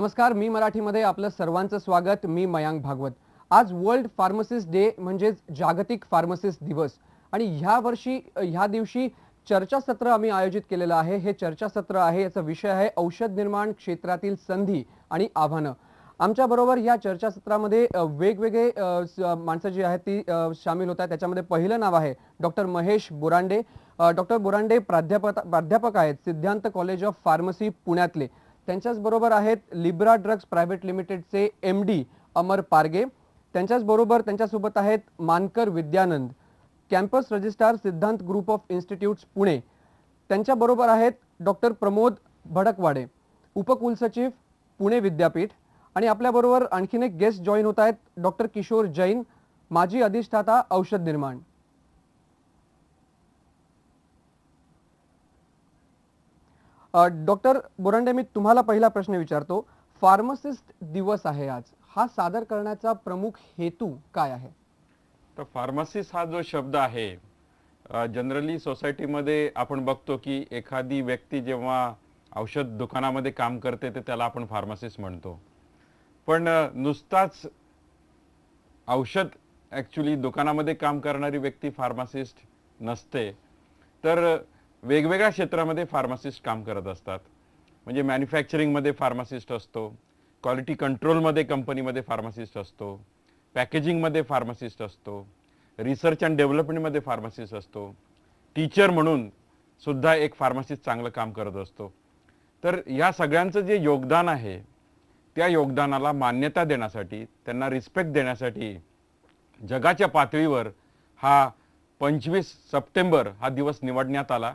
नमस्कार, मी मराठीमध्ये आपलं सर्वांचं स्वागत. मी मयांक भागवत. आज वर्ल्ड फार्मसिस्ट डे म्हणजेच जागतिक फार्मसिस्ट दिवस आणि ह्या दिवशी चर्चासत्र आम्ही आयोजित केलेलं आहे. हे चर्चासत्र आहे, याचा विषय आहे औषध निर्माण क्षेत्रातील संधी आणि आव्हानं. आमच्याबरोबर या चर्चासत्रामध्ये वेगवेगळे माणसं जी आहेत ती सामील होत आहेत. त्याच्यामध्ये पहिलं नाव आहे डॉक्टर महेश बोरांडे. डॉक्टर बोरांडे प्राध्यापक आहेत सिद्धांत कॉलेज ऑफ फार्मसी पुण्यातले. त्यांच्याच बरोबर आहेत लिब्रा ड्रग्स प्रायव्हेट लिमिटेडचे MD अमर पारगे. त्यांच्यासोबत आहेत मानकर विद्यानंद, कॅम्पस रजिस्ट्रार सिद्धांत ग्रुप ऑफ इन्स्टिट्यूट्स पुणे. त्यांच्याबरोबर आहेत डॉक्टर प्रमोद भडकवाडे, उपकुलसचिव पुणे विद्यापीठ. आणि आपल्याबरोबर आणखीन एक गेस्ट जॉईन होत आहेत, डॉक्टर किशोर जैन, माजी अधिष्ठाता औषध निर्माण. डॉक्टर बोरांडे, मी तुम्हाला पहिला प्रश्न विचारतो. फार्मसिस्ट दिवस आहे आज, हा सादर करण्याचा प्रमुख हेतू काय आहे? तर फार्मसिस्ट हा जो शब्द आहे, जनरली सोसायटीमध्ये आपण बघतो की एखादी व्यक्ती जेव्हा औषध दुकानामध्ये काम करते तर त्याला आपण फार्मसिस्ट म्हणतो. पण नुसताच औषध ॲक्च्युली दुकानामध्ये काम करणारी व्यक्ती फार्मासिस्ट नसते, तर वेगवेगळ्या क्षेत्रामध्ये फार्मासिस्ट काम करत असतात. म्हणजे मॅन्युफॅक्चरिंगमध्ये फार्मासिस्ट असतो, क्वालिटी कंट्रोलमध्ये कंपनीमध्ये फार्मासिस्ट असतो, पॅकेजिंगमध्ये फार्मासिस्ट असतो, रिसर्च अँड डेव्हलपमेंटमध्ये फार्मासिस्ट असतो, टीचर म्हणून सुद्धा एक फार्मासिस्ट चांगलं काम करत असतो. तर या सगळ्यांचं जे योगदान आहे त्या योगदानाला मान्यता देण्यासाठी, त्यांना रिस्पेक्ट देण्यासाठी जगाच्या पातळीवर हा 25 सप्टेंबर हा दिवस निवडण्यात आला.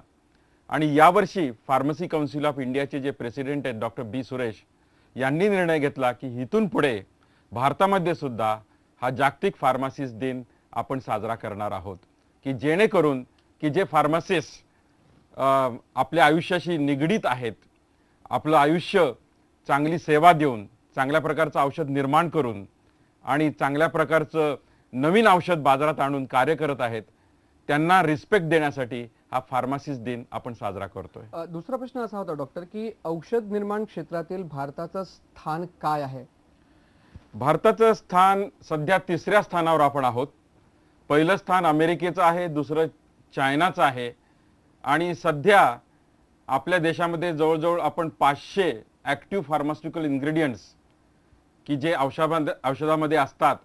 आणि यावर्षी फार्मसी काउन्सिल ऑफ इंडियाचे जे प्रेसिडेंट आहेत डॉक्टर B सुरेश यांनी निर्णय घेतला की इथून पुढे भारतामध्ये सुद्धा हा जागतिक फार्मासिस्ट दिन आपण साजरा करणार आहोत, की जेणेकरून की जे फार्मासिस्ट आपल्या आयुष्याशी निगडीत आहेत, आपलं आयुष्य चांगली सेवा देऊन, चांगल्या प्रकारचं औषध निर्माण करून आणि चांगल्या प्रकारचं नवीन औषध बाजारात आणून कार्य करत आहेत, त्यांना रिस्पेक्ट देण्यासाठी हा फार्मासिस्ट दिन आपण साजरा करतोय. दुसरा प्रश्न असा होता डॉक्टर, की औषध निर्माण क्षेत्रातील भारताचं स्थान काय आहे? भारताचं स्थान सध्या 3ऱ्या स्थानावर आपण आहोत. पहिलं स्थान अमेरिकेचं आहे, दुसरं चायनाचं आहे. आणि सध्या आपल्या देशामध्ये जवळजवळ आपण 500 ॲक्टिव्ह फार्मास्युटिकल इन्ग्रेडियंट्स की जे औषधामध्ये असतात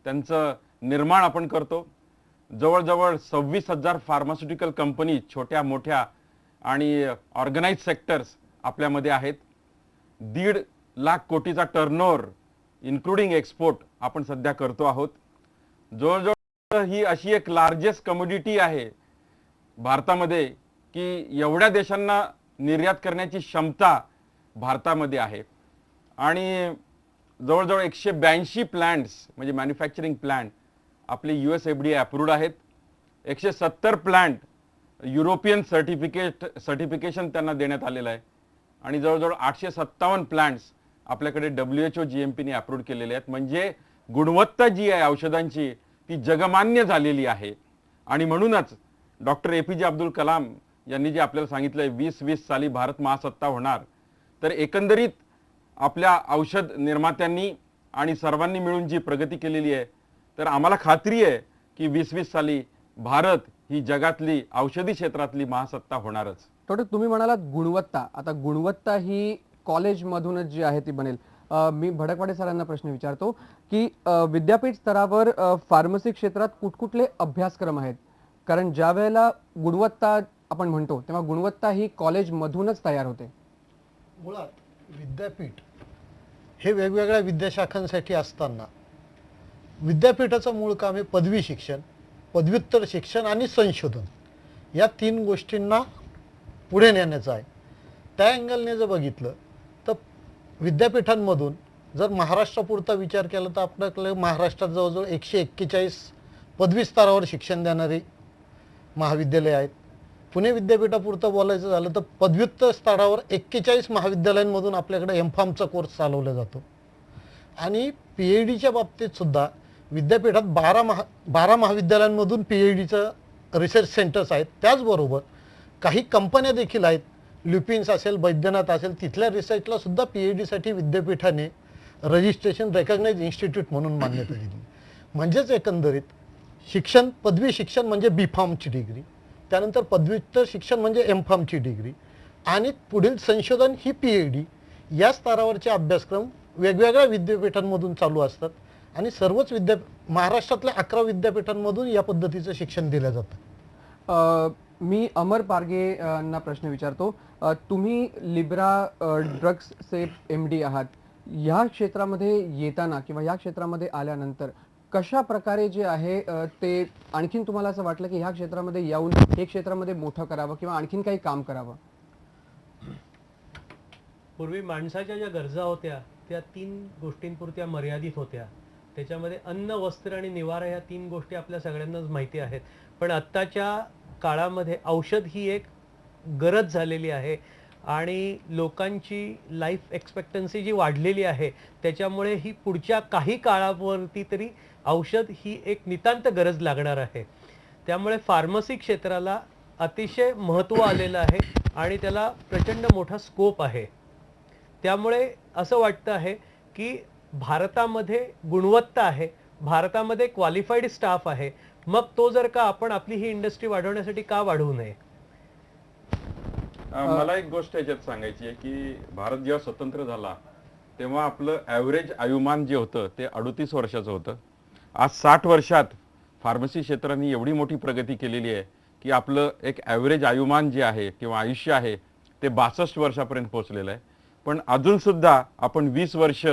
त्यांचं निर्माण आपण करतो. जवळजवळ 26,000 फार्मास्युटिकल कंपनी, छोट्या मोठ्या आणि ऑर्गनाइज सेक्टर्स आपल्यामध्ये आहेत. 1.5 लाख कोटीचा टर्नओव्हर इन्क्लुडिंग एक्सपोर्ट आपण सध्या करतो आहोत. जवळजवळ ही अशी एक लार्जेस्ट कमोडिटी आहे भारतामध्ये की एवढ्या देशांना निर्यात करण्याची क्षमता भारतामध्ये आहे. आणि जवळजवळ 182 प्लांट्स म्हणजे मॅन्युफॅक्चरिंग प्लांट आपले US FDA अप्रूव्ड आहेत. 170 प्लांट युरोपियन सर्टिफिकेशन त्यांना देण्यात आलेलं आहे. आणि जवळजवळ 857 प्लांट्स आपल्याकडे WHO GMPने अप्रूव्ड केलेले आहेत. म्हणजे गुणवत्ता जी आहे औषधांची ती जगमान्य झालेली आहे. आणि म्हणूनच डॉक्टर APJ अब्दुल कलाम यांनी जे आपल्याला सांगितलं आहे 2020 साली भारत महासत्ता होणार, तर एकंदरीत आपल्या औषध निर्मात्यांनी आणि सर्वांनी मिळून जी प्रगती केलेली आहे, तर आम्हाला खात्री आहे की 2020 साली भारत ही जगातली औषधी क्षेत्रातली महासत्ता होणारच. डॉक्टर, तुम्ही म्हणालात गुणवत्ता. आता गुणवत्ता ही कॉलेजमधूनच जी आहे ती बनेल. मी भडकवाडे सरांना प्रश्न विचारतो की विद्यापीठ स्तरावर फार्मसी क्षेत्रात कुठकुठले अभ्यासक्रम आहेत? कारण ज्या वेळेला गुणवत्ता आपण म्हणतो तेव्हा गुणवत्ता ही कॉलेजमधूनच तयार होते. मुळात विद्यापीठ हे वेगवेगळ्या विद्याशाखांसाठी असताना विद्यापीठाचं मूळ काम आहे पदवी शिक्षण, पदव्युत्तर शिक्षण आणि संशोधन, या 3 गोष्टींना पुढे नेण्याचं आहे. त्या अँगलने जर बघितलं तर विद्यापीठांमधून जर महाराष्ट्रापुरता विचार केला तर आपल्याकडे महाराष्ट्रात जवळजवळ 141 पदवी स्तरावर शिक्षण देणारी महाविद्यालये आहेत. पुणे विद्यापीठापुरतं बोलायचं झालं तर पदव्युत्तर स्तरावर 41 महाविद्यालयांमधून आपल्याकडे MPharmचा कोर्स चालवला जातो. आणि PhDच्या बाबतीत सुद्धा विद्यापीठात 12 महाविद्यालयांमधून PhDचं रिसर्च सेंटर्स आहेत. त्याचबरोबर काही कंपन्या देखील आहेत ल्युपिन्स असेल, बैद्यनाथ असेल, तिथल्या रिसर्चला सुद्धा PhD साठी विद्यापीठाने रजिस्ट्रेशन रेकॉग्नाइज इन्स्टिट्यूट म्हणून मान्यता दिली. म्हणजेच एकंदरीत शिक्षण, पदवी शिक्षण म्हणजे B.Pharmची डिग्री, त्यानंतर पदव्युत्तर शिक्षण म्हणजे M.Pharmची डिग्री, आणि पुढील संशोधन ही PhD, या स्तरावरचे अभ्यासक्रम वेगवेगळ्या विद्यापीठांमधून चालू असतात आणि सर्वच महाराष्ट्रातल्या 11 विद्यापीठांमधून या पद्धतीचं शिक्षण दिलं जातं. मी अमर पारगे यांना प्रश्न विचारतो. तुम्ही लिब्रा ड्रग्सचे MD आहात. या क्षेत्रामध्ये येताना किंवा या क्षेत्रामध्ये आल्यानंतर कशा प्रकारे जे आहे ते आणखीन तुम्हाला असं वाटलं की ह्या क्षेत्रामध्ये येऊन हे क्षेत्रामध्ये मोठं करावं किंवा आणखीन काही काम करावं? पूर्वी माणसाच्या ज्या गरजा होत्या त्या 3 गोष्टींपुरत्या मर्यादित होत्या. त्याच्यामध्ये अन्न, वस्त्र आणि निवारा ह्या 3 गोष्टी आपल्या सगळ्यांनाच माहिती आहेत. पण आत्ताच्या काळामध्ये औषध ही एक गरज झालेली आहे आणि लोकांची लाईफ एक्सपेक्टन्सी जी वाढलेली आहे त्याच्यामुळे ही पुढच्या काही काळावरती तरी औषध ही एक नितांत गरज लागणार आहे. त्यामुळे फार्मसी क्षेत्राला अतिशय महत्त्व आलेलं आहे आणि त्याला प्रचंड मोठा स्कोप आहे. त्यामुळे असं वाटतं आहे की भारतामध्ये गुणवत्ता आहे, भारतामध्ये क्वालिफाईड स्टाफ आहे, मग तो जर का आपण आपली ही इंडस्ट्री वाढवण्यासाठी का वाढवू नये? मला एक गोष्ट याच्यात सांगायची आहे की भारत जेव्हा स्वतंत्र झाला तेव्हा आपलं ॲव्हरेज आयुमान जे होतं ते 38 वर्षाचं होतं. आज 60 वर्षात फार्मसी क्षेत्राने एवढी मोठी प्रगती केलेली आहे की आपलं एक ॲव्हरेज आयुमान जे आहे किंवा आयुष्य आहे ते 62 वर्षापर्यंत पोहोचलेलं आहे. पण अजूनसुद्धा आपण 20 वर्ष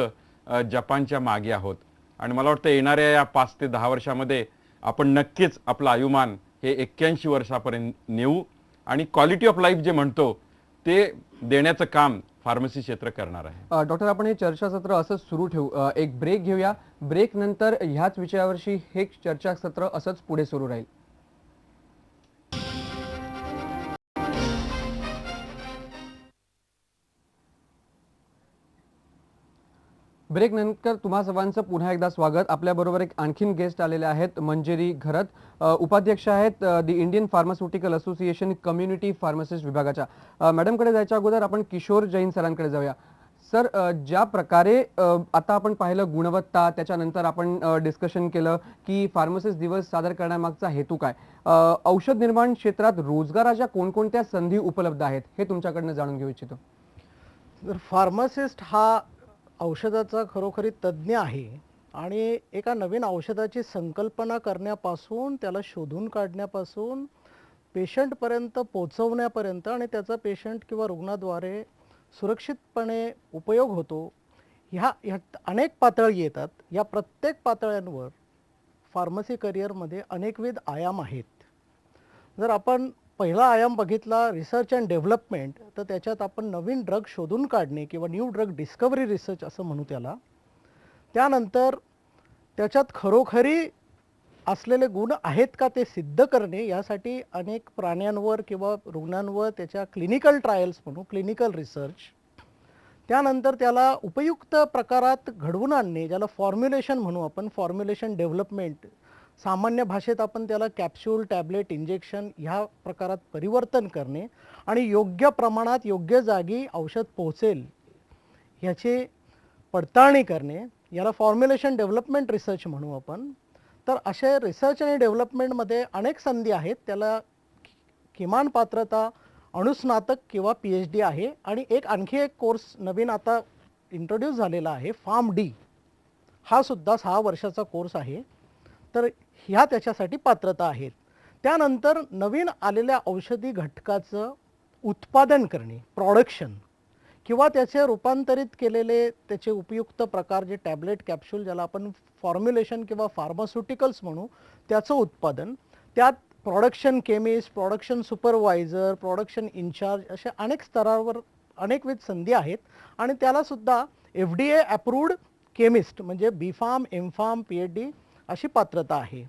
जपानच्या मागे आहोत आणि मला वाटतं येणाऱ्या या 5 ते 10 वर्षामध्ये आपण नक्कीच आपलं आयुमान हे 81 वर्षापर्यंत नेऊ आणि क्वालिटी ऑफ लाईफ जे म्हणतो ते देण्याचं काम फार्मसी क्षेत्र करणार आहे. डॉक्टर, आपण हे चर्चासत्र असंच सुरू ठेवू. एक ब्रेक घेऊया. ब्रेक नंतर ह्याच विषयावरची हे चर्चासत्र असंच पुढे सुरू राहील. ब्रेक नंतर तुम्हा सर्वांचं पुन्हा एकदा स्वागत. आपल्याबरोबर एक आणखीन गेस्ट आलेले आहेत. मंजिरी घरत, उपाध्यक्ष आहेत the Indian pharmaceutical association community pharmacist विभागाच्या. मॅडमकडे जायच्या अगोदर आपण किशोर जैन सरांकडे जाऊया. सर, ज्या प्रकारे आता आपण पाहिलं गुणवत्ता, त्याच्यानंतर आपण डिस्कशन केलं की फार्मसिस्ट दिवस सादर करण्यामागचा हेतू काय, औषध निर्माण क्षेत्रात रोजगाराच्या कोणकोणत्या संधी उपलब्ध आहेत हे तुमच्याकडनं जाणून घेऊ इच्छितो. तर फार्मासिस्ट हा औषधाचा खरोखरी तज्ज्ञ आहे आणि एका नवीन औषधाची संकल्पना करण्यापासून, त्याला शोधून काढण्यापासून, पेशंटपर्यंत पोहोचवण्यापर्यंत आणि त्याचा पेशंट किंवा रुग्णाद्वारे सुरक्षितपणे उपयोग होतो, ह्यात अनेक पातळी येतात. या प्रत्येक पातळ्यांवर फार्मसी करिअरमध्ये अनेकविध आयाम आहेत. जर आपण पहिला आयाम बघितला रिसर्च अँड डेव्हलपमेंट, तर त्याच्यात आपण नवीन ड्रग शोधून काढणे किंवा न्यू ड्रग डिस्कवरी रिसर्च असं म्हणू त्याला. त्यानंतर त्याच्यात खरोखरी असलेले गुण आहेत का ते सिद्ध करणे, यासाठी अनेक प्राण्यांवर किंवा रुग्णांवर त्याच्या क्लिनिकल ट्रायल्स म्हणू, क्लिनिकल रिसर्च. त्यानंतर त्याला उपयुक्त प्रकारात घडवून आणणे, ज्याला फॉर्म्युलेशन म्हणू आपण, फॉर्म्युलेशन डेव्हलपमेंट. सामान्य भाषेत आपण त्याला कॅप्सूल, टॅबलेट, इंजेक्शन ह्या प्रकारात परिवर्तन करणे आणि योग्य प्रमाणात योग्य जागी औषध पोहोचेल ह्याची पडताळणी करणे, याला फॉर्म्युलेशन डेव्हलपमेंट रिसर्च म्हणू आपण. तर असे रिसर्च आणि डेव्हलपमेंटमध्ये अनेक संधी आहेत. त्याला किमान पात्रता अणुस्नातक किंवा PhD आहे आणि आणखी एक कोर्स नवीन आता इंट्रोड्यूस झालेला आहे, PharmD. हा सुद्धा 6 वर्षाचा कोर्स आहे. तर ह्या त्याच्यासाठी पात्रता आहेत. त्यानंतर नवीन आलेल्या औषधी घटकाचं उत्पादन करणे, प्रोडक्शन, किंवा त्याचे रूपांतरित केलेले त्याचे उपयुक्त प्रकार जे टॅबलेट, कॅप्सूल, ज्याला आपण फॉर्म्युलेशन किंवा फार्मास्युटिकल्स म्हणू, त्याचं उत्पादन. त्यात production chemist, production supervisor, production incharge अशा अनेक स्तरावर अनेकविध संधी आहेत आणि त्यालासुद्धा FDA अप्रूव्ड केमिस्ट म्हणजे B.Pharm, M.Pharm, PhD अशी पात्रता आहे.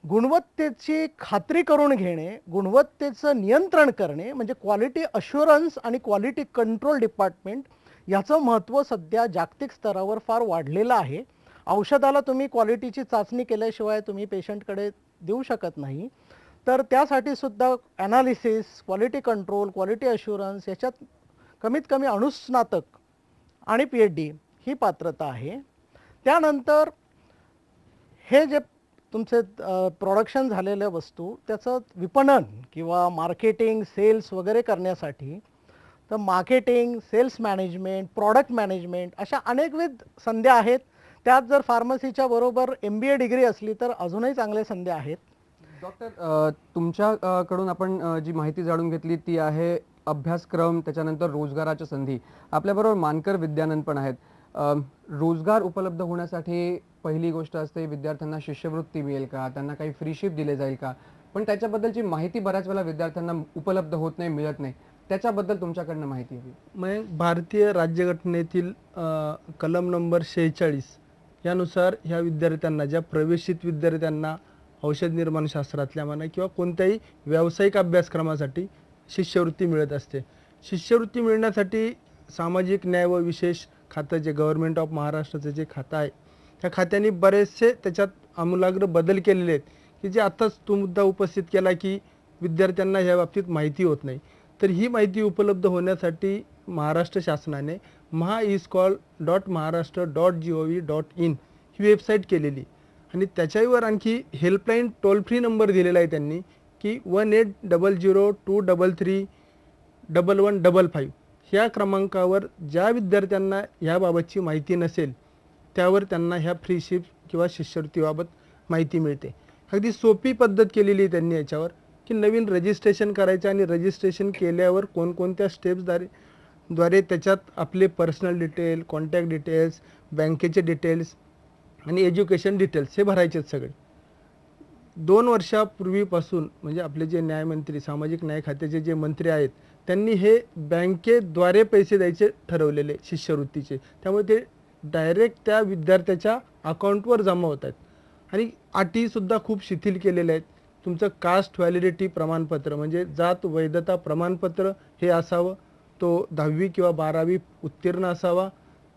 गुणवत्तेची खात्री करून घेणे, गुणवत्तेचं नियंत्रण करणे म्हणजे क्वालिटी अश्युरन्स आणि क्वालिटी कंट्रोल डिपार्टमेंट याचं महत्त्व सध्या जागतिक स्तरावर फार वाढलेलं आहे. औषधाला तुम्ही क्वालिटीची चाचणी केल्याशिवाय तुम्ही पेशंटकडे देऊ शकत नाही. तर त्यासाठी सुद्धा analysis, quality control, quality assurance याच्यात कमीत कमी अणुस्नातक आणि PhD ही पात्रता आहे. त्यानंतर हे जे तुमचे प्रोडक्शन झालेल्या वस्तू त्याचं विपणन किंवा मार्केटिंग, सेल्स वगैरे करण्यासाठी तर marketing, sales management, product management अशा अनेकविध संध्या आहेत. त्यात जर फार्मसीच्या बरोबर MBA डिग्री असली तर अजूनही चांगल्या संध्या आहेत. डॉक्टर, तुमच्याकडून आपण जी माहिती जाणून घेतली ती आहे अभ्यासक्रम, त्याच्यानंतर रोजगाराच्या संधी. आपल्याबरोबर मानकर विद्यानंद पण आहेत. रोजगार उपलब्ध होण्यासाठी पहिली गोष्ट असते विद्यार्थ्यांना शिष्यवृत्ती मिळेल का, त्यांना काही फ्रीशिप दिले जाईल का, पण त्याच्याबद्दलची माहिती बऱ्याच वेळा विद्यार्थ्यांना उपलब्ध होत नाही, मिळत नाही. त्याच्याबद्दल तुमच्याकडनं माहिती हवी. मग भारतीय राज्यघटनेतील कलम नंबर 46 यानुसार ह्या विद्यार्थ्यांना, ज्या प्रवेशित विद्यार्थ्यांना औषध निर्माण शास्त्रातल्या म्हणा किंवा कोणत्याही व्यावसायिक अभ्यासक्रमासाठी शिष्यवृत्ती मिळत असते. शिष्यवृत्ती मिळण्यासाठी सामाजिक न्याय व विशेष खातं, जे गव्हर्नमेंट ऑफ महाराष्ट्राचं जे खातं आहे, त्या खात्याने बरेचसे त्याच्यात आमूलाग्र बदल केलेले आहेत की जे आत्ताच तो मुद्दा उपस्थित केला की विद्यार्थ्यांना ह्या बाबतीत माहिती होत नाही. तर ही माहिती उपलब्ध होण्यासाठी महाराष्ट्र शासनाने mahaiscol.maharashtra.gov.in ही वेबसाईट केलेली आणि त्याच्यावर आणखी हेल्पलाईन टोल फ्री नंबर दिलेला आहे त्यांनी की 1800-233-1155 ह्या क्रमांकावर ज्या विद्यार्थ्यांना ह्याबाबतची माहिती नसेल त्यावर त्यांना ह्या फ्रीशिप किंवा शिष्यवृत्तीबाबत माहिती मिळते. अगदी सोपी पद्धत केलेली आहे त्यांनी याच्यावर की नवीन रजिस्ट्रेशन करायचं आणि रजिस्ट्रेशन केल्यावर कोणकोणत्या स्टेप्सद्वारे त्याच्यात आपले पर्सनल डिटेल, कॉन्टॅक्ट डिटेल्स, बँकेचे डिटेल्स आणि एज्युकेशन डिटेल्स हे भरायचे आहेत सगळे. 2 वर्षापूर्वीपासून म्हणजे आपले जे न्यायमंत्री, सामाजिक न्याय खात्याचे जे मंत्री आहेत त्यांनी हे बँकेद्वारे पैसे द्यायचे ठरवलेले शिष्यवृत्तीचे. त्यामुळे ते डायरेक्ट त्या विद्यार्थ्याच्या अकाउंटवर जमा होत आहेत आणि अटीसुद्धा खूप शिथिल केलेल्या आहेत. तुमचं कास्ट व्हॅलिडिटी प्रमाणपत्र म्हणजे जात वैधता प्रमाणपत्र हे असावं, तो 10वी किंवा 12वी उत्तीर्ण असावा,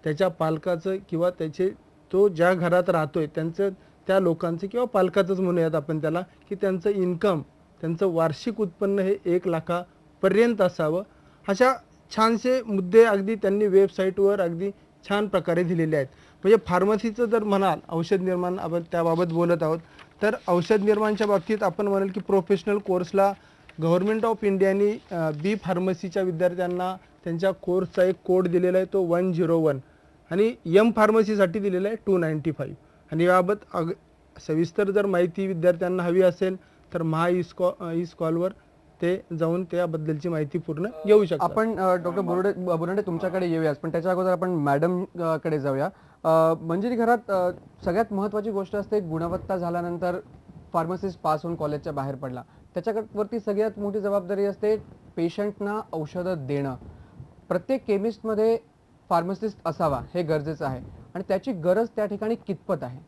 त्याच्या पालकाचं किंवा त्याचे तो ज्या घरात राहतोय त्यांचं, त्या लोकांचं किंवा पालकाचंच म्हणूयात आपण त्याला, की त्यांचं इन्कम, त्यांचं वार्षिक उत्पन्न हे 1 लाखापर्यंत असावं. अशा छानसे मुद्दे अगदी त्यांनी वेबसाईटवर अगदी छान प्रकारे दिलेले आहेत. म्हणजे फार्मसीचं जर म्हणाल, औषध निर्माण आपण त्याबाबत बोलत आहोत, तर औषध निर्माणच्या बाबतीत आपण म्हणाल की प्रोफेशनल कोर्सला गव्हर्नमेंट ऑफ इंडियानी बी फार्मसीच्या विद्यार्थ्यांना त्यांच्या कोर्सचा एक कोड दिलेला आहे, तो 101 आणि एम फार्मसीसाठी दिलेला आहे 295. आणि याबाबत सविस्तर जर माहिती विद्यार्थ्यांना हवी असेल तर mahaiscol.वर ते जाऊन त्याबद्दलची माहिती पूर्ण घेऊ शकतात. आपण डॉक्टर बोरांडे तुमच्याकडे येऊयाच, पण त्याच्या अगोदर आपण मॅडम कडे जाऊया. मंजिरी घरात सगळ्यात महत्त्वाची गोष्ट असते गुणवत्ता झाल्यानंतर फार्मसिस्ट पास होऊन कॉलेजच्या बाहेर पडला, त्याच्यावरती सगळ्यात मोठी जबाबदारी असते पेशंटना औषधं देणं. प्रत्येक केमिस्टमध्ये फार्मसिस्ट असावा हे गरजेचं आहे आणि त्याची गरज त्या ठिकाणी कितपत आहे?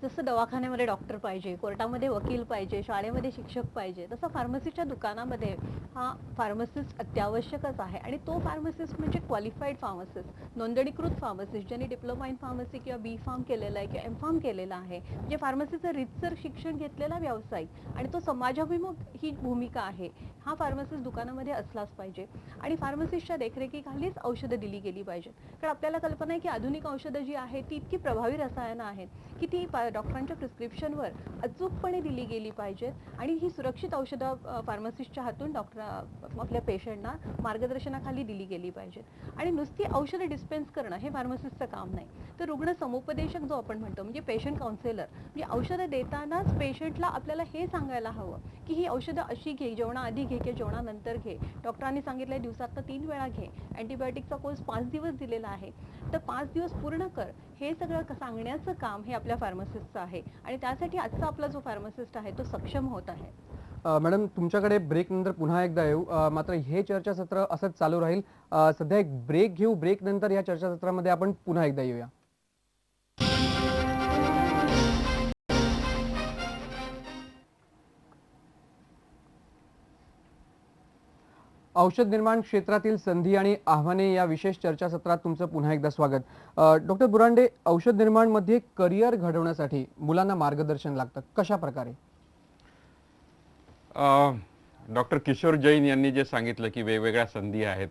जसं दवाखान्यामध्ये डॉक्टर पाहिजे, कोर्टामध्ये वकील पाहिजे, शाळेमध्ये शिक्षक पाहिजे, तसं फार्मसीच्या दुकानामध्ये हा फार्मसिस्ट अत्यावश्यकच आहे. आणि तो फार्मसिस्ट म्हणजे क्वालिफाईड फार्मसिस्ट, नोंदणीकृत फार्मसिस्ट, ज्यांनी डिप्लोमा इन फार्मसी किंवा बी फार्म केलेला आहे किंवा एम फार्म केलेला आहे, जे फार्मसीचं रीतसर शिक्षण घेतलेला व्यावसायिक आणि तो समाजाभिमुख ही भूमिका आहे, हा फार्मसिस्ट दुकानामध्ये असलाच पाहिजे. आणि फार्मसिस्टच्या देखरेखीखालीच औषधं दिली गेली पाहिजेत. कारण आपल्याला कल्पना आहे की आधुनिक औषधं जी आहेत ती इतकी प्रभावी रसायनं आहेत की ती डॉक्टरांच्या प्रिस्क्रिप्शनवर अचूकपणे दिली गेली पाहिजेत आणि ही सुरक्षित औषधं फार्मसिस्टच्या हातून डॉक्टर आपल्या पेशंटना मार्गदर्शनाखाली दिली गेली पाहिजेत. आणि नुसती औषधं डिस्पेन्स करणं हे फार्मसिस्टचं काम नाही, तर रुग्ण समुपदेशक जो आपण म्हणतो म्हणजे पेशंट काउन्सिलर, म्हणजे औषधं देतानाच पेशंटला आपल्याला हे सांगायला हवं की ही औषधं अशी घे, जेवणाआधी घे किंवा जेवणानंतर घे, डॉक्टरांनी सांगितलंय दिवसातनं 3 वेळा घे, अँटीबायोटिकचा कोर्स 5 दिवस दिलेला आहे तर 5 दिवस पूर्ण कर, हे सगळं सांगण्याचं काम हे आपल्या फार्मसिस्टचं आहे. आणि त्यासाठी आजचा आपला जो फार्मसिस्ट आहे तो सक्षम होत आहे. मॅडम तुमच्याकडे ब्रेक नंतर पुन्हा एकदा येऊ, मात्र हे चर्चासत्र असंच चालू राहील. सध्या एक ब्रेक घेऊ, ब्रेक नंतर या चर्चासत्रामध्ये आपण पुन्हा एकदा येऊया. औषध निर्माण क्षेत्रातील संधी आणि आव्हाने या विशेष चर्चासत्रात तुमचं पुन्हा एकदा स्वागत. डॉक्टर बुरांडे, औषध निर्माण मध्ये करिअर घडवण्यासाठी मुलांना मार्गदर्शन लागतं, कशा प्रकारे? डॉक्टर किशोर जैन यांनी जे सांगितलं की वेगवेगळ्या संधी आहेत,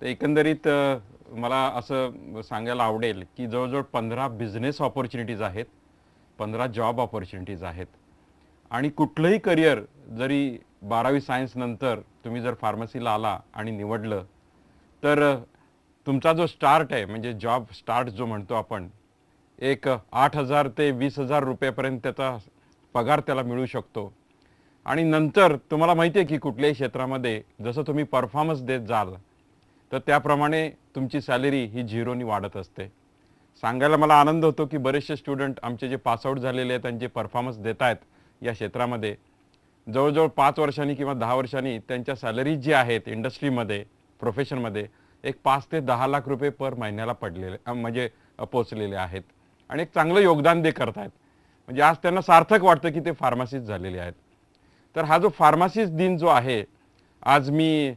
तर एकंदरीत मला असं सांगायला आवडेल की जवळजवळ 15 बिझनेस ऑपॉर्च्युनिटीज आहेत, 15 जॉब ऑपॉर्च्युनिटीज आहेत. आणि कुठलंही करिअर जरी 12वी सायन्स नंतर तुम्ही जर फार्मसीला आला आणि निवडलं, तर तुमचा जो स्टार्ट आहे, म्हणजे जॉब स्टार्ट जो म्हणतो आपण, एक 8,000 ते 20,000 रुपयापर्यंत त्याचा पगार त्याला मिळू शकतो. आणि नंतर तुम्हाला माहिती आहे की कुठल्याही क्षेत्रामध्ये जसं तुम्ही परफॉर्मन्स देत जाल, तर त्याप्रमाणे तुमची सॅलरी ही झिरोनी वाढत असते. सांगायला मला आनंद होतो की बरेचसे स्टुडंट आमचे जे पासआउट झालेले आहेत आणि जे परफॉर्मन्स देत आहेत या क्षेत्रामध्ये, जवळजवळ 5 वर्षांनी किंवा 10 वर्षांनी त्यांच्या सॅलरीज जी आहेत इंडस्ट्रीमध्ये, प्रोफेशनमध्ये, एक 5 ते 10 लाख रुपये पर महिन्याला पडलेले म्हणजे पोचलेले आहेत. आणि एक चांगलं योगदान ते करत आहेत. म्हणजे आज त्यांना सार्थक वाटतं की ते फार्मासिस्ट झालेले आहेत. तर हा जो फार्मासिस्ट दिन जो आहे, आज मी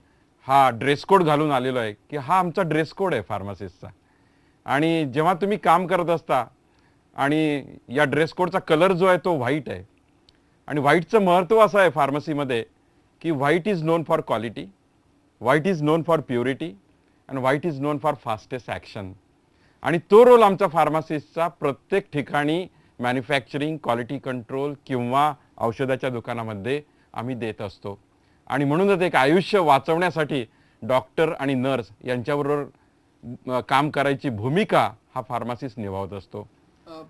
हा ड्रेस कोड घालून आलेलो आहे की हा आमचा ड्रेस कोड आहे फार्मासिस्टचा. आणि जेव्हा तुम्ही काम करत असता आणि या ड्रेस कोडचा कलर जो आहे तो व्हाईट आहे. आणि व्हाईटचं महत्त्व असं आहे फार्मसीमध्ये की white is non for quality, white is non for purity and white is non for fastest action. आणि तो रोल आमचा फार्मासिस्टचा प्रत्येक ठिकाणी मॅन्युफॅक्चरिंग, क्वालिटी कंट्रोल किंवा औषधाच्या दुकानामध्ये आम्ही देत असतो. आणि म्हणूनच एक आयुष्य वाचवण्यासाठी डॉक्टर आणि नर्स यांच्याबरोबर काम करायची भूमिका हा फार्मासिस्ट निभावत असतो.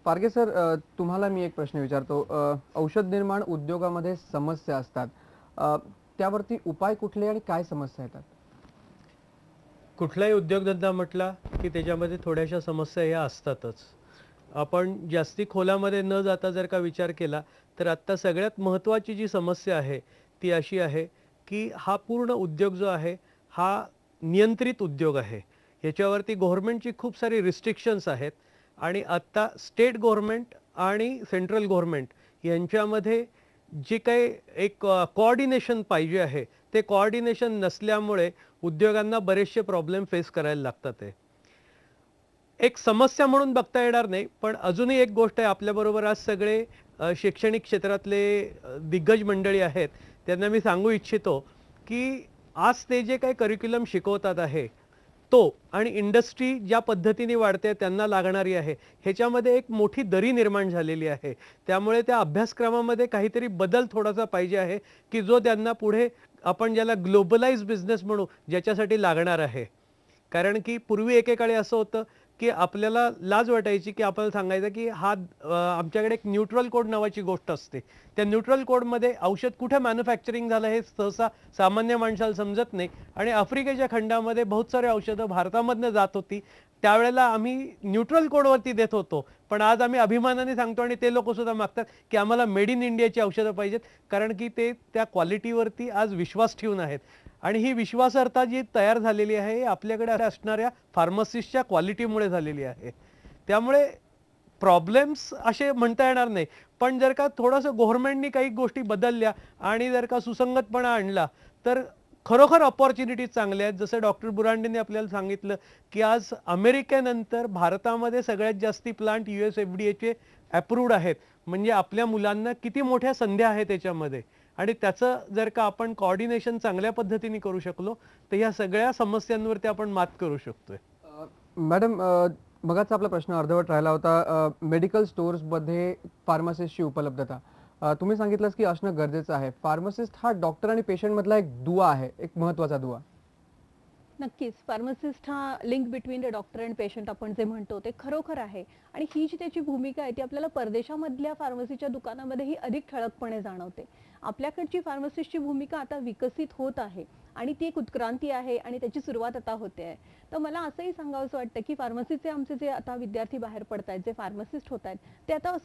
पारगे सर, तुम्हाला मी एक प्रश्न विचारतो. औषध निर्माण उद्योगामध्ये समस्या असतात, त्यावरती उपाय कुठले आणि काय समस्या येतात? कुठलाही उद्योगधंदा म्हटला की त्याच्यामध्ये थोड्याशा समस्या ह्या असतातच. आपण जास्ती खोलामध्ये न जाता जर का विचार केला तर आत्ता सगळ्यात महत्त्वाची जी समस्या आहे ती अशी आहे की हा पूर्ण उद्योग जो आहे हा नियंत्रित उद्योग आहे. ह्याच्यावरती गव्हर्नमेंटची खूप सारी रिस्ट्रिक्शन्स आहेत. आणि आत्ता स्टेट गव्हर्नमेंट आणि सेंट्रल गव्हर्नमेंट यांच्यामध्ये जे काही एक कोऑर्डिनेशन पाहिजे आहे, ते कोऑर्डिनेशन नसल्यामुळे उद्योगांना बरेचसे प्रॉब्लेम फेस करायला लागतात. आहे एक समस्या म्हणून बघता येणार नाही, पण अजूनही एक गोष्ट आहे. आपल्याबरोबर आज सगळे शैक्षणिक क्षेत्रातले दिग्गज मंडळी आहेत, त्यांना मी सांगू इच्छितो की आज ते जे काही करिक्युलम शिकवतात आहे तो आणि इंडस्ट्री ज्या पद्धतीने वाढते त्यांना लागणारी आहे, ह्याच्यामध्ये एक मोठी दरी निर्माण झालेली आहे. त्यामुळे त्या अभ्यासक्रमामध्ये काहीतरी बदल थोडासा पाहिजे आहे की जो त्यांना पुढे आपण ज्याला ग्लोबलाइज बिझनेस म्हणू, ज्याच्यासाठी लागणार आहे. कारण की पूर्वी एकेकाळी असं होतं की आपल्याला लाज वाटायची की आपल्याला सांगायचं की हा आमच्याकडे एक न्यूट्रल कोड नावाची गोष्ट असते. त्या न्यूट्रल कोडमध्ये औषध कुठे मॅन्युफॅक्चरिंग झालं हे सहसा सामान्य माणसाला समजत नाही. आणि आफ्रिकेच्या खंडामध्ये बहुत सारे औषधं भारतामधनं जात होती. त्यावेळेला आम्ही न्यूट्रल कोडवरती देत होतो, पण आज आम्ही अभिमानाने सांगतो आणि ते लोक सुद्धा मागतात की आम्हाला मेड इन इंडियाची औषधं पाहिजेत, कारण की ते त्या क्वालिटीवरती आज विश्वास ठेवून आहेत. आणि ही विश्वासार्हता जी तयार झालेली आहे आपल्याकडे असणाऱ्या फार्मसिस्टच्या क्वालिटीमुळे झालेली आहे. त्यामुळे प्रॉब्लेम्स असे म्हणता येणार नाही, पण जर का थोडंसं गव्हर्नमेंटनी काही गोष्टी बदलल्या आणि जर का सुसंगतपणा आणला तर खरोखर ऑपॉर्च्युनिटीज चांगल्या आहेत. जसं डॉक्टर बुरांडेंनी आपल्याला सांगितलं की आज अमेरिकेनंतर भारतामध्ये सगळ्यात जास्ती प्लांट US FDA अप्रूव्ड आहेत. म्हणजे आपल्या मुलांना किती मोठ्या संध्या आहेत त्याच्यामध्ये. आणि त्याचं जर का आपण कोऑर्डिनेशन चांगल्या पद्धतीने करू शकलो तर ह्या सगळ्या समस्यांवरती आपण मात करू शकतोय. मॅडम, मगाचा आपला प्रश्न अर्धवट राहिला होता. मेडिकल स्टोअर्समध्ये फार्मासिस्टची उपलब्धता तुम्ही सांगितलंच की असणं गरजेचं आहे. फार्मासिस्ट हा डॉक्टर आणि पेशंट मधला एक दुवा आहे, एक महत्त्वाचा दुवा. नक्कीच फार्मासिस्ट हा link between the doctor and patient आपण जे म्हणतो ते खरोखर आहे. आणि ही जी त्याची भूमिका आहे ती आपल्याला परदेशामधल्या फार्मसीच्या दुकानामध्येही अधिक ठळकपणे जाणवते. आपल्याकडची फार्मसिस्टची भूमिका आता विकसित होत आहे आणि ती एक उत्क्रांती आहे आणि त्याची सुरुवात आता होते आहे. तर मला असंही सांगावंसं वाटतं की फार्मसीचे आमचे जे आता विद्यार्थी बाहेर पडत आहेत, जे फार्मसिस्ट होत आहेत, ते आता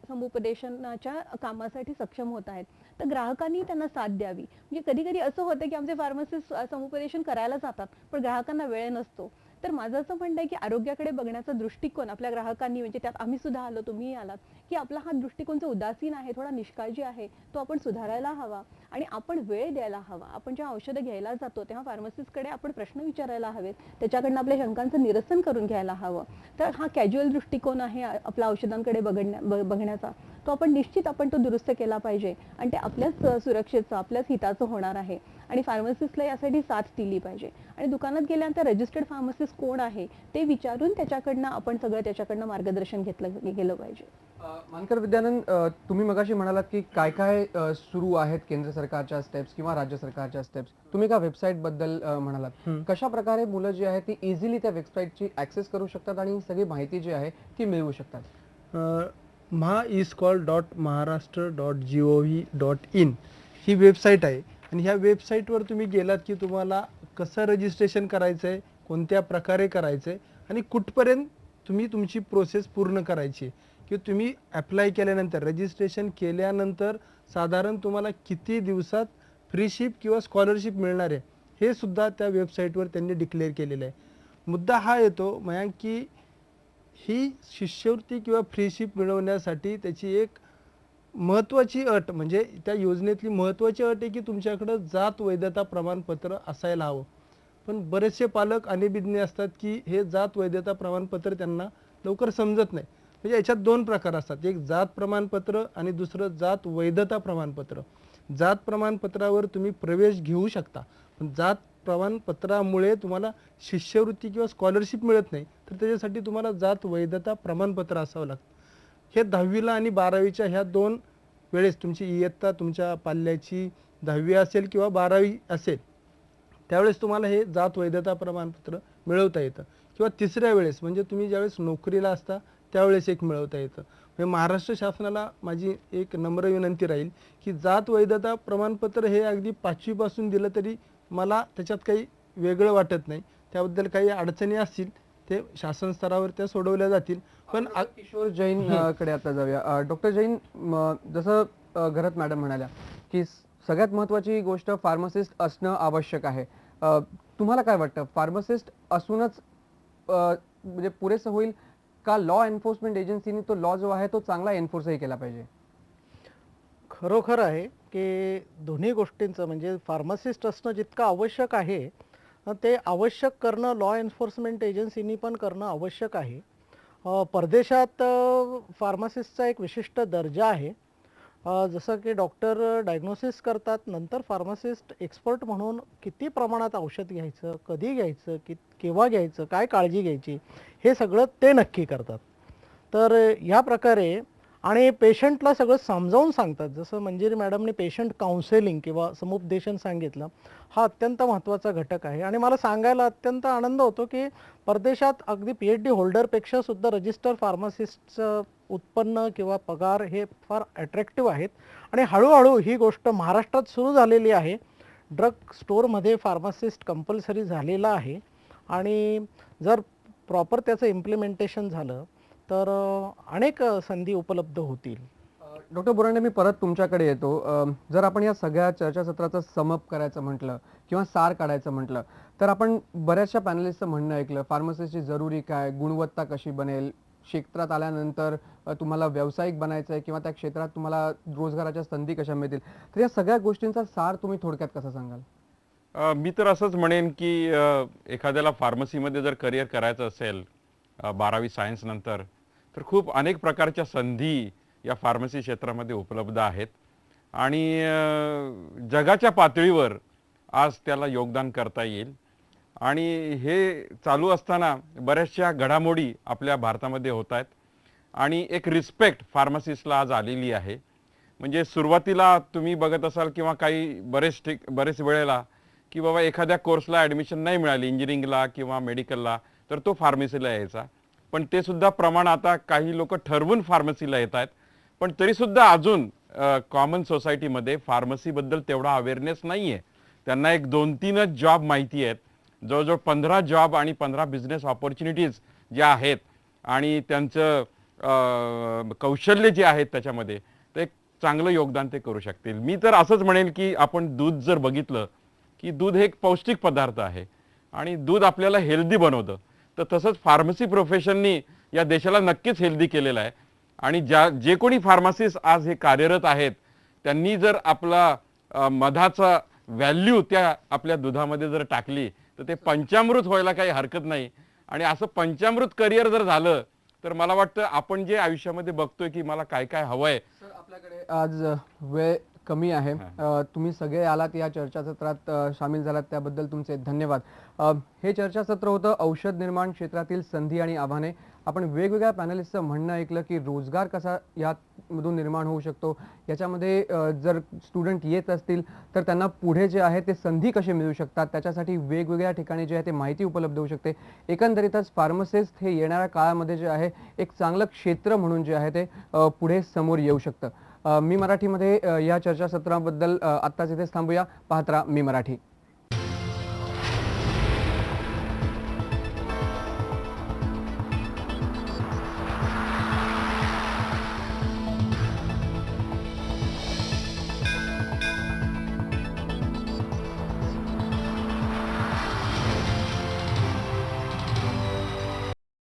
समुपदेशनाच्या कामासाठी सक्षम होत आहेत. तर ग्राहकांनी त्यांना साथ द्यावी. म्हणजे कधी कधी असं होतं की आमचे फार्मसिस्ट समुपदेशन करायला जातात पण ग्राहकांना वेळ नसतो. तर माझं असं म्हणणं आहे की आरोग्याकडे बघण्याचा दृष्टिकोन आपल्या ग्राहकांनी, म्हणजे त्यात आम्ही सुद्धा आलो, तुम्हीही आलात, की आपला हा दृष्टिकोन जो उदासीन आहे, थोडा निष्काळजी आहे, तो आपण सुधारायला हवा आणि आपण वेळ द्यायला हवा. आपण जेव्हा औषधं घ्यायला जातो तेव्हा फार्मसिस्टकडे आपण प्रश्न विचारायला हवेत, त्याच्याकडनं आपल्या शंकांचं निरसन करून घ्यायला हवं. तर हा कॅज्युअल दृष्टिकोन आहे आपला औषधांकडे बघण्याचा, तो आपण निश्चित तो दुरुस्त केला पाहिजे आणि ते आपल्याच सुरक्षेचं, आपल्याच हिताचं होणार आहे. आणि फार्मसिस्टला यासाठी साथ दिली पाहिजे आणि दुकानात गेल्यानंतर रजिस्टर्ड फार्मसिस्ट कोण आहे ते विचारून त्याच्याकडनं मार्गदर्शन घेतलं गेलं पाहिजे. मानकर विद्यानंद, तुम्ही मगाशी म्हणालात की काय काय सुरू आहेत केंद्र सरकारच्या स्टेप्स किंवा राज्य सरकारच्या स्टेप्स. तुम्ही का वेबसाईट बद्दल म्हणालात, कशा प्रकारे मुलं जी आहेत ती इझिली त्या वेबसाईटची ऍक्सेस करू शकतात आणि सगळी माहिती जी आहे ती मिळवू शकतात? mahaiscall.maharashtra.gov.in ही वेबसाईट आहे आणि ह्या वेबसाईटवर तुम्ही गेलात की तुम्हाला कसं रजिस्ट्रेशन करायचं आहे, कोणत्या प्रकारे करायचं आहे आणि कुठपर्यंत तुम्ही तुमची प्रोसेस पूर्ण करायची आहे, की तुम्ही अप्लाय केल्यानंतर रजिस्ट्रेशन केल्यानंतर साधारण तुम्हाला किती दिवसात फ्री शिप किंवा स्कॉलरशिप मिळणार आहे हे सुद्धा त्या वेबसाईटवर त्यांनी डिक्लेअर केलेलं आहे. मुद्दा हा येतो मयांक की ही शिष्यवृत्ती किंवा फ्री शिप मिळवण्यासाठी त्याची एक महत्त्वाची अट म्हणजे त्या योजनेतली महत्त्वाची अट आहे की तुमच्याकडं जात वैधता प्रमाणपत्र असायला हवं. पण बरेचसे पालक अनभिज्ञ असतात की हे जात वैधता प्रमाणपत्र त्यांना लवकर समजत नाही. म्हणजे याच्यात दोन प्रकार असतात, एक जात प्रमाणपत्र आणि दुसरं जात वैधता प्रमाणपत्र. जात प्रमाणपत्रावर तुम्ही प्रवेश घेऊ शकता, पण जात प्रमाणपत्रामुळे तुम्हाला शिष्यवृत्ती किंवा स्कॉलरशिप मिळत नाही, तर त्याच्यासाठी तुम्हाला जात वैधता प्रमाणपत्र असावं लागतं. हे 10वीला आणि 12वीच्या ह्या दोन वेळेस तुमची इयत्ता तुमच्या पाल्याची 10वी असेल किंवा 12वी असेल त्यावेळेस तुम्हाला हे जात वैधता प्रमाणपत्र मिळवता येतं, किंवा तिसऱ्या वेळेस म्हणजे तुम्ही ज्यावेळेस नोकरीला असता त्यावेळेस एक मिळवता येतं. म्हणजे महाराष्ट्र शासनाला माझी एक नम्र विनंती राहील की जात वैधता प्रमाणपत्र हे अगदी 5वीपासून दिलं तरी मला त्याच्यात काही वेगळं वाटत नाही. त्याबद्दल काही अडचणी असतील ते शासन स्तरावर त्या सोडवल्या जातील. पण किशोर जैन कडे आता जाऊया. डॉक्टर जैन, घरात मॅडम म्हणाल्या की सगळ्यात महत्त्वाची गोष्ट फार्मासिस्ट असणं आवश्यक आहे. तुम्हाला काय वाटतं, फार्मासिस्ट असूनच म्हणजे पुरेसं होईल का लॉ एन्फोर्समेंट एजन्सीनी तो लॉ जो आहे तो चांगला एन्फोर्सही केला पाहिजे? खरोखर आहे की दोन्ही गोष्टींचं म्हणजे फार्मासिस्ट असणं जितकं आवश्यक आहे ते आवश्यक करणं लॉ एन्फोर्समेंट एजन्सीनी पण करणं आवश्यक आहे. परदेशात फार्मासिस्टचा एक विशिष्ट दर्जा आहे. जसं की डॉक्टर डायग्नोसिस करतात, नंतर फार्मासिस्ट एक्सपर्ट म्हणून किती प्रमाणात औषध घ्यायचं, कधी घ्यायचं, केव्हा घ्यायचं, काय काळजी घ्यायची हे सगळं ते नक्की करतात. तर ह्या प्रकारे आणि पेशंटला सगळं समजावून सांगतात. जसं मंजिरी मॅडमने पेशंट काउन्सेलिंग किंवा समुपदेशन सांगितलं, हा अत्यंत महत्त्वाचा घटक आहे. आणि मला सांगायला अत्यंत आनंद होतो की परदेशात अगदी PhD होल्डरपेक्षा सुद्धा रजिस्टर फार्मासिस्टचं उत्पन्न किंवा पगार हे फार अट्रॅक्टिव्ह आहेत. आणि हळूहळू ही गोष्ट महाराष्ट्रात सुरू झालेली आहे. ड्रग स्टोअरमध्ये फार्मासिस्ट कंपल्सरी झालेला आहे आणि जर प्रॉपर त्याचं इम्प्लिमेंटेशन झालं तर अनेक संधी उपलब्ध होतील. डॉक्टर बोरांडे, मी परत तुमच्याकडे येतो. जर आपण या सगळ्या चर्चासत्राचं समअप करायचं म्हटलं किंवा सार काढायचं म्हटलं तर आपण बऱ्याचशा पॅनलिस्टचं म्हणणं ऐकलं, फार्मसिस्टची जरुरी काय, गुणवत्ता कशी बनेल, क्षेत्रात आल्यानंतर तुम्हाला व्यावसायिक बनायचं आहे किंवा त्या क्षेत्रात तुम्हाला रोजगाराच्या संधी कशा मिळतील. तर या सगळ्या गोष्टींचा सार तुम्ही थोडक्यात कसा सांगाल? मी तर असंच म्हणेन की एखाद्याला फार्मसीमध्ये जर करिअर करायचं असेल 12वी सायन्स नंतर तर खूप अनेक प्रकारच्या संधी या फार्मसी क्षेत्रामध्ये उपलब्ध आहेत आणि जगाच्या पातळीवर आज त्याला योगदान करता येईल. आणि हे चालू असताना बऱ्याचशा घडामोडी आपल्या भारतामध्ये होत आहेत आणि एक रिस्पेक्ट फार्मसिस्टला आज आलेली आहे. म्हणजे सुरुवातीला तुम्ही बघत असाल किंवा काही बरेच वेळेला की बाबा एखाद्या कोर्सला ॲडमिशन नाही मिळाली इंजिनिअरिंगला किंवा मेडिकलला तर तो फार्मसीला यायचा. पण ते सुद्धा प्रमाण आता काही लोक ठरवून फार्मसीला येत आहेत. पण तरीसुद्धा अजून कॉमन सोसायटीमध्ये फार्मसीबद्दल तेवढा अवेअरनेस नाही आहे. त्यांना एक 2-3च जॉब माहिती आहेत. जवळजवळ 15 जॉब आणि 15 बिझनेस ऑपॉर्च्युनिटीज ज्या आहेत आणि त्यांचं कौशल्य जे आहेत त्याच्यामध्ये ते एक चांगलं योगदान ते करू शकतील. मी तर असंच म्हणेन की आपण दूध जर बघितलं की दूध हे एक पौष्टिक पदार्थ आहे आणि दूध आपल्याला हेल्दी बनवतं. तर तसंच फार्मसी प्रोफेशननी या देशाला नक्कीच हेल्दी केलेलं आहे आणि जे कोणी फार्मासिस्ट आज हे कार्यरत आहेत त्यांनी जर आपला मधाचा व्हॅल्यू त्या आपल्या दुधामध्ये जर टाकली तर ते पंचामृत व्हायला काही हरकत नाही. आणि असं पंचामृत करिअर जर झालं तर मला वाटतं आपण जे आयुष्यामध्ये बघतोय की मला काय काय हवंय. सर आपल्याकडे आज वेळ कमी आहे. तुम्ही सगळे आलात या चर्चासत्रात सामील झालात त्याबद्दल तुमचे धन्यवाद. हे चर्चासत्र होतं औषध निर्माण क्षेत्रातील संधी आणि आव्हाने. आपण वेगवेगळ्या पॅनलिस्टचं म्हणणं ऐकलं की रोजगार कसा यामधून निर्माण होऊ शकतो, याच्यामध्ये जर स्टुडंट येत असतील तर त्यांना पुढे जे आहे ते संधी कसे मिळू शकतात, त्याच्यासाठी वेगवेगळ्या ठिकाणी जे आहे ते माहिती उपलब्ध होऊ शकते. एकंदरीतच फार्मासिस्ट हे येणाऱ्या काळामध्ये जे आहे एक चांगलं क्षेत्र म्हणून जे आहे ते पुढे समोर येऊ शकतं. मी मराठीमध्ये या चर्चासत्राबद्दल आत्ताच इथेच थांबूया. पाहत राहा मी मराठी.